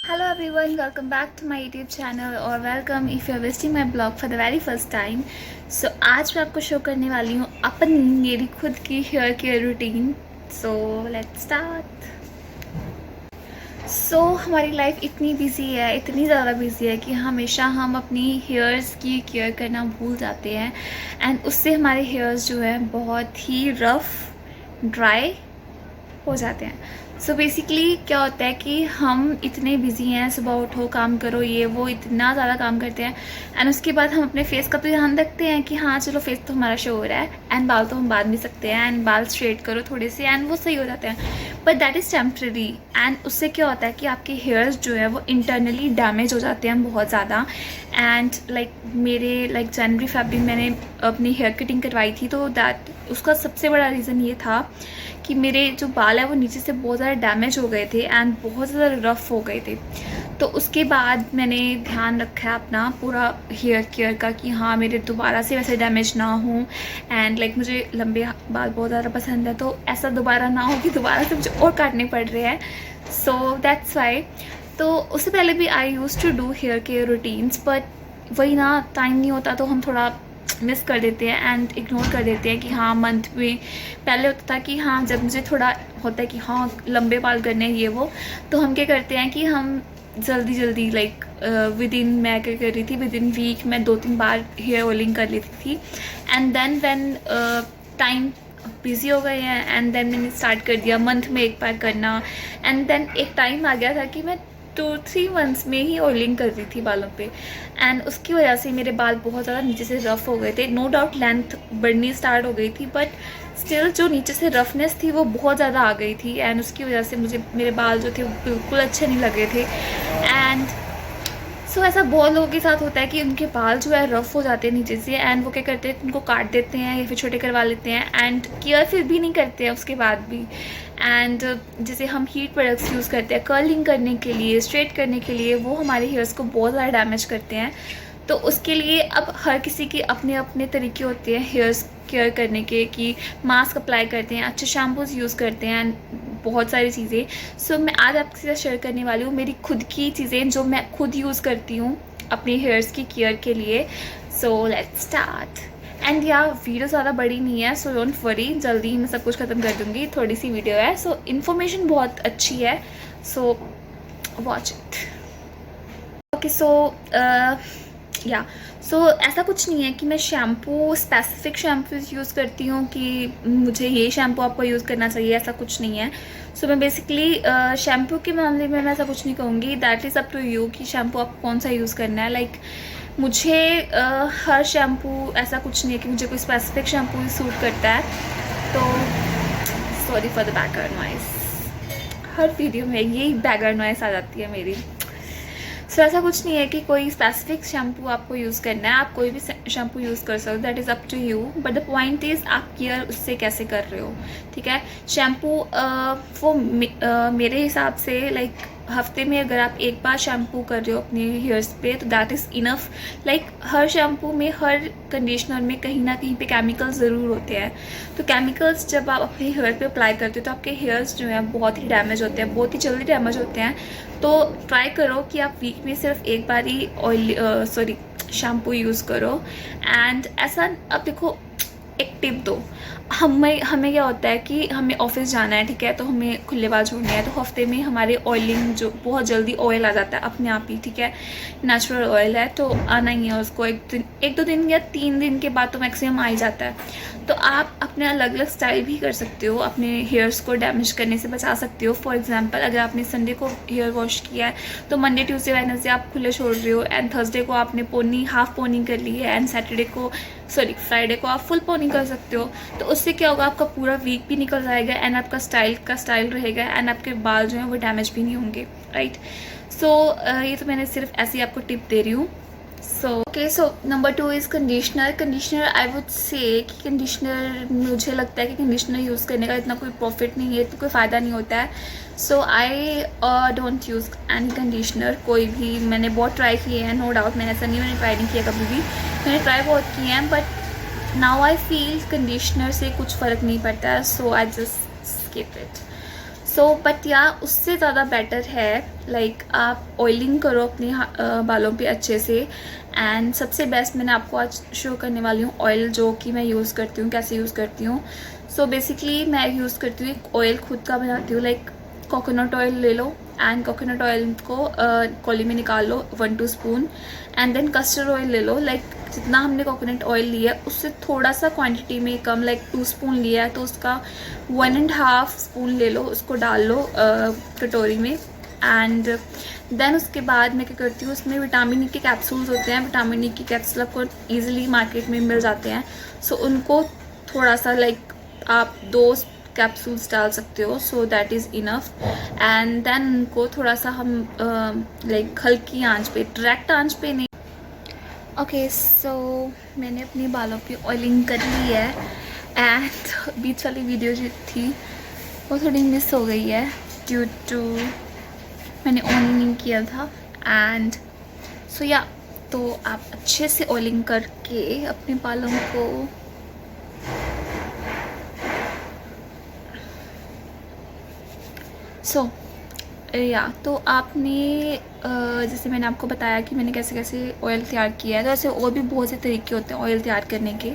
Hello everyone, welcome back to my YouTube channel or welcome if you are visiting my blog for the very first time. So आज मैं आपको show करने वाली हूँ अपनी मेरी खुद की hair care routine. So let's start. So हमारी लाइफ इतनी बिजी है, इतनी ज़्यादा बिजी है कि हमेशा हम अपनी हेयर्स की केयर करना भूल जाते हैं एंड उससे हमारे हेयर्स जो है बहुत ही रफ ड्राई हो जाते हैं. सो बेसिकली क्या होता है कि हम इतने बिजी हैं, सुबह उठो काम करो ये वो इतना ज़्यादा काम करते हैं एंड उसके बाद हम अपने फेस का तो ध्यान रखते हैं कि हाँ चलो फेस तो हमारा शो हो रहा है एंड बाल तो हम बांध भी सकते हैं एंड बाल स्ट्रेट करो थोड़े से एंड वो सही हो जाते हैं. But that is temporary and उससे क्या होता है कि आपके हेयर्स जो है वो इंटरनली डैमेज हो जाते हैं बहुत ज़्यादा. एंड मेरे जनवरी फरवरी मैंने अपनी हेयर कटिंग करवाई थी तो दैट उसका सबसे बड़ा रीज़न ये था कि मेरे जो बाल है वो नीचे से बहुत ज़्यादा डैमेज हो गए थे एंड बहुत ज़्यादा रफ़ हो गए थे. तो उसके बाद मैंने ध्यान रखा है अपना पूरा हेयर केयर का कि हाँ मेरे दोबारा से वैसे डैमेज ना हो एंड मुझे लंबे बाल बहुत ज़्यादा पसंद है तो ऐसा दोबारा ना हो कि दोबारा से मुझे और काटने पड़ रहे हैं. So that's why. तो उससे पहले भी I used to do hair care routines but वही ना टाइम नहीं होता तो हम थोड़ा मिस कर देते हैं एंड इग्नोर कर देते हैं कि हाँ मंथ में पहले होता था कि हाँ जब मुझे थोड़ा होता है कि हाँ लंबे बाल करने हैं ये वो तो हम क्या करते हैं कि हम जल्दी विद इन मैं क्या कर रही थी विद इन वीक मैं 2-3 बार हेयर ऑयलिंग कर लेती थी and then when time busy हो गए हैं एंड देन मैंने स्टार्ट कर दिया मंथ में एक बार करना एंड देन एक टाइम आ गया था कि मैं 2-3 मंथ्स में ही ऑयलिंग कर रही थी बालों पे एंड उसकी वजह से मेरे बाल बहुत ज़्यादा नीचे से रफ़ हो गए थे. नो डाउट लेंथ बढ़नी स्टार्ट हो गई थी बट स्टिल जो नीचे से रफनेस थी वो बहुत ज़्यादा आ गई थी एंड उसकी वजह से मुझे मेरे बाल जो थे वो बिल्कुल अच्छे नहीं लगे थे. एंड सो ऐसा बहुत लोगों के साथ होता है कि उनके बाल जो है रफ़ हो जाते हैं नीचे से एंड वो क्या करते हैं उनको काट देते हैं या फिर छोटे करवा लेते हैं एंड केयर फिर भी नहीं करते हैं उसके बाद भी. एंड जैसे हम हीट प्रोडक्ट्स यूज़ करते हैं कर्लिंग करने के लिए स्ट्रेट करने के लिए वो हमारे हेयर्स को बहुत ज़्यादा डैमेज करते हैं. तो उसके लिए अब हर किसी के अपने अपने तरीके होते हैं हेयर्स केयर करने के कि मास्क अप्लाई करते हैं अच्छे शैम्पूज़ यूज़ करते हैं एंड बहुत सारी चीज़ें. सो मैं आज आपके साथ शेयर करने वाली हूँ मेरी खुद की चीज़ें जो मैं खुद यूज़ करती हूँ अपनी हेयर्स की केयर के लिए. So let's start. एंड या वीडियो ज़्यादा बड़ी नहीं है सो डोंट वरी जल्दी ही मैं सब कुछ ख़त्म कर दूँगी. थोड़ी सी वीडियो है सो इन्फॉर्मेशन बहुत अच्छी है so watch it. Okay so ऐसा कुछ नहीं है कि मैं शैम्पू स्पेसिफिक शैम्पूज़ यूज़ करती हूँ कि मुझे ये शैम्पू आपको यूज़ करना चाहिए ऐसा कुछ नहीं है. सो मैं बेसिकली शैम्पू के मामले में मैं ऐसा कुछ नहीं कहूँगी. That is up to you कि शैम्पू आपको कौन सा यूज़ करना है. मुझे हर शैम्पू ऐसा कुछ नहीं है कि मुझे कोई स्पेसिफिक शैम्पू ही सूट करता है. तो sorry for the background noise. Her video में यही बैकग्राउंड नॉइस आ जाती है मेरी. सो ऐसा कुछ नहीं है कि कोई स्पेसिफिक शैम्पू आपको यूज़ करना है. आप कोई भी शैम्पू यूज़ कर सकते हो. That is up to you but the point is आप केयर उससे कैसे कर रहे हो. ठीक है. शैम्पू वो मेरे हिसाब से हफ्ते में अगर आप एक बार शैम्पू कर रहे हो अपने हेयर्स पे तो that is enough. Her shampoo में हर कंडीशनर में कहीं ना कहीं पे केमिकल्स ज़रूर होते हैं. तो केमिकल्स जब आप अपने हेयर पे अप्लाई करते हो तो आपके हेयर्स जो हैं बहुत ही डैमेज होते हैं, बहुत ही जल्दी डैमेज होते हैं. तो ट्राई करो कि आप वीक में सिर्फ एक बार ही शैम्पू यूज़ करो. एंड ऐसा अब देखो एक टिप दो. हमें क्या होता है कि हमें ऑफिस जाना है ठीक है तो हमें खुले बाल छोड़ने हैं तो हफ्ते में हमारे ऑयलिंग जो बहुत जल्दी ऑयल आ जाता है अपने आप ही. ठीक है. नेचुरल ऑयल है तो आना ही है उसको 1-2 दिन या 3 दिन के बाद तो मैक्सिमम आ ही जाता है. तो आप अपने अलग अलग स्टाइल भी कर सकते हो अपने हेयर्स को डैमेज करने से बचा सकते हो. फॉर एग्जांपल अगर आपने संडे को हेयर वॉश किया है तो मंडे ट्यूसडे वेडनेसडे आप खुले छोड़ रहे हो एंड थर्सडे को आपने हाफ पोनी कर ली है एंड फ्राइडे को आप फुल पोनी कर सकते हो. तो उससे क्या होगा आपका पूरा वीक भी निकल जाएगा एंड आपका स्टाइल रहेगा एंड आपके बाल जो हैं वो डैमेज भी नहीं होंगे. राइट. सो ये तो मैंने सिर्फ ऐसे ही आपको टिप दे रही हूँ. So number 2 is conditioner. I would say कि कंडीशनर मुझे लगता है कि कंडीशनर यूज़ करने का इतना कोई प्रॉफिट नहीं है, तो कोई फ़ायदा नहीं होता है. So I don't use any conditioner. कोई भी मैंने बहुत ट्राई किए हैं नो डाउट. मैंने ऐसा नहीं मैंने ट्राई नहीं किया कभी भी. मैंने ट्राई बहुत किए हैं but now I feel conditioner से कुछ फ़र्क नहीं पड़ता है. So I just skip it. So but या उससे ज़्यादा बेटर है लाइक आप ऑयलिंग करो अपने बालों पे अच्छे से। एंड सबसे बेस्ट मैंने आपको आज शो करने वाली हूँ ऑयल जो कि मैं यूज़ करती हूँ, कैसे यूज़ करती हूँ। सो बेसिकली मैं यूज़ करती हूँ एक ऑयल खुद का बनाती हूँ, लाइक कोकोनट ऑयल ले लो एंड कोकोनट ऑयल को कॉली में निकाल लो 1-2 spoon. And then castor oil ले लो, लाइक जितना हमने कोकोनट ऑयल लिया है उससे थोड़ा सा क्वांटिटी में कम, लाइक 2 स्पून लिया है तो उसका 1.5 स्पून ले लो, उसको डाल लो कटोरी में। एंड देन उसके बाद मैं क्या करती हूँ, उसमें विटामिन ई के कैप्सूल्स होते हैं, विटामिन ई के कैप्सूल आपको ईजिली मार्केट में मिल जाते हैं। सो उनको थोड़ा सा लाइक आप 2 कैप्सूल्स डाल सकते हो, so that is enough. And then उनको थोड़ा सा हम लाइक हल्की आंच पे, डायरेक्ट आंच पे नहीं। ओके सो मैंने अपने बालों पे ऑयलिंग कर ली है एंड बीच वाली वीडियो जो थी वो थोड़ी मिस हो गई है ड्यू टू मैंने ऑन नहीं किया था। एंड सो या तो आप अच्छे से ऑयलिंग करके अपने बालों को या तो आपने जैसे मैंने आपको बताया कि मैंने कैसे कैसे ऑयल तैयार किया है, तो ऐसे और भी बहुत से तरीके होते हैं ऑयल तैयार करने के।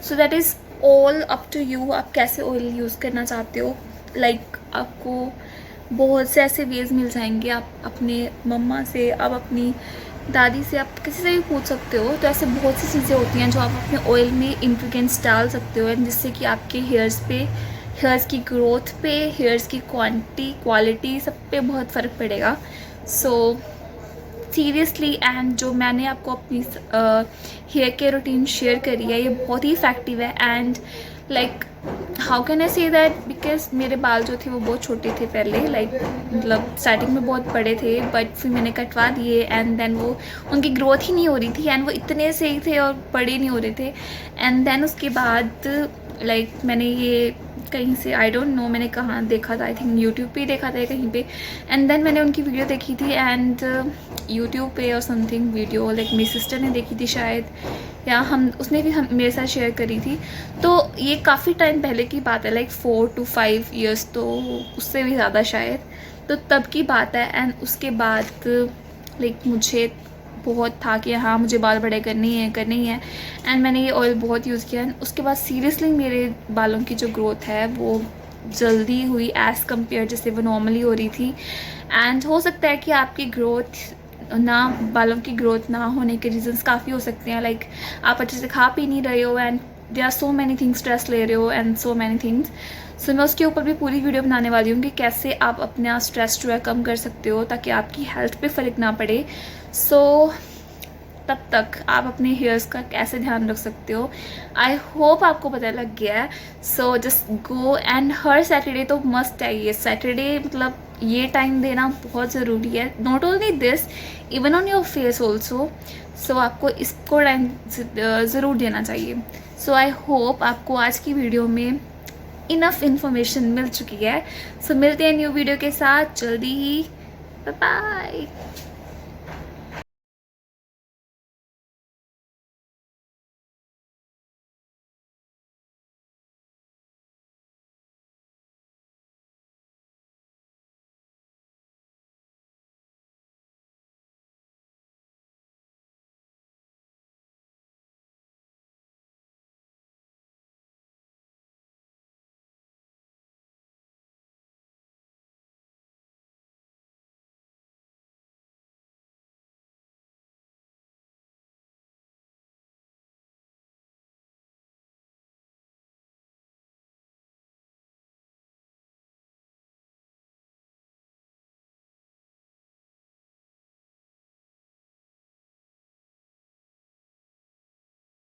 So that is all up to you, आप कैसे ऑयल यूज़ करना चाहते हो। लाइक आपको बहुत से ऐसे वेज मिल जाएंगे, आप अपने मम्मा से, आप अपनी दादी से, आप किसी से भी पूछ सकते हो। तो ऐसे बहुत सी चीज़ें होती हैं जो आप अपने ऑयल में इंग्रेडिएंट्स डाल सकते हो जिससे कि आपके हेयर्स की ग्रोथ पे, हेयर्स की क्वालिटी सब पे बहुत फ़र्क पड़ेगा। सो सीरियसली एंड जो मैंने आपको अपनी हेयर केयर रूटीन शेयर करी है ये बहुत ही इफ़ेक्टिव है। And like how can I say that, because मेरे बाल जो थे वो बहुत छोटे थे पहले, लाइक मतलब स्टार्टिंग में बहुत बड़े थे बट फिर मैंने कटवा दिए एंड देन वो उनकी ग्रोथ ही नहीं हो रही थी एंड वो इतने सही थे और बड़े नहीं हो रहे थे। एंड देन उसके बाद लाइक मैंने ये कहीं से आई डोंट नो मैंने कहाँ देखा था, आई थिंक यूट्यूब पे देखा था कहीं पे। एंड देन मैंने उनकी वीडियो देखी थी एंड यूट्यूब पे और समथिंग वीडियो लाइक मेरी सिस्टर ने देखी थी शायद, या उसने भी मेरे साथ शेयर करी थी। तो ये काफ़ी टाइम पहले की बात है, लाइक 4 to 5 ईयर्स, तो उससे भी ज़्यादा शायद, तो तब की बात है। एंड उसके बाद लाइक मुझे बहुत था कि हाँ मुझे बाल बड़े करने ही है एंड मैंने ये ऑयल बहुत यूज़ किया। उसके बाद सीरियसली मेरे बालों की जो ग्रोथ है वो जल्दी हुई एज़ कम्पेयर जैसे वो नॉर्मली हो रही थी। एंड हो सकता है कि आपकी बालों की ग्रोथ ना होने के रीजंस काफ़ी हो सकते हैं, लाइक आप अच्छे से खा पी नहीं रहे हो and there are so many things, stress ले रहे हो and so many things. So मैं उसके ऊपर भी पूरी वीडियो बनाने वाली हूँ कि कैसे आप अपना स्ट्रेस जो है कम कर सकते हो ताकि आपकी हेल्थ पे फ़र्क ना पड़े। सो तब तक आप अपने हेयर्स का कैसे ध्यान रख सकते हो आई होप आपको पता लग गया है। So just go and her Saturday तो मस्ट है, ये सैटरडे मतलब ये टाइम देना बहुत ज़रूरी है, not only this even on your face also. So आपको इसको टाइम ज़रूर देना चाहिए। सो आई होप आपको आज की वीडियो में इनफ इंफॉर्मेशन मिल चुकी है। सो मिलते हैं न्यू वीडियो के साथ जल्दी ही, बाय बाय।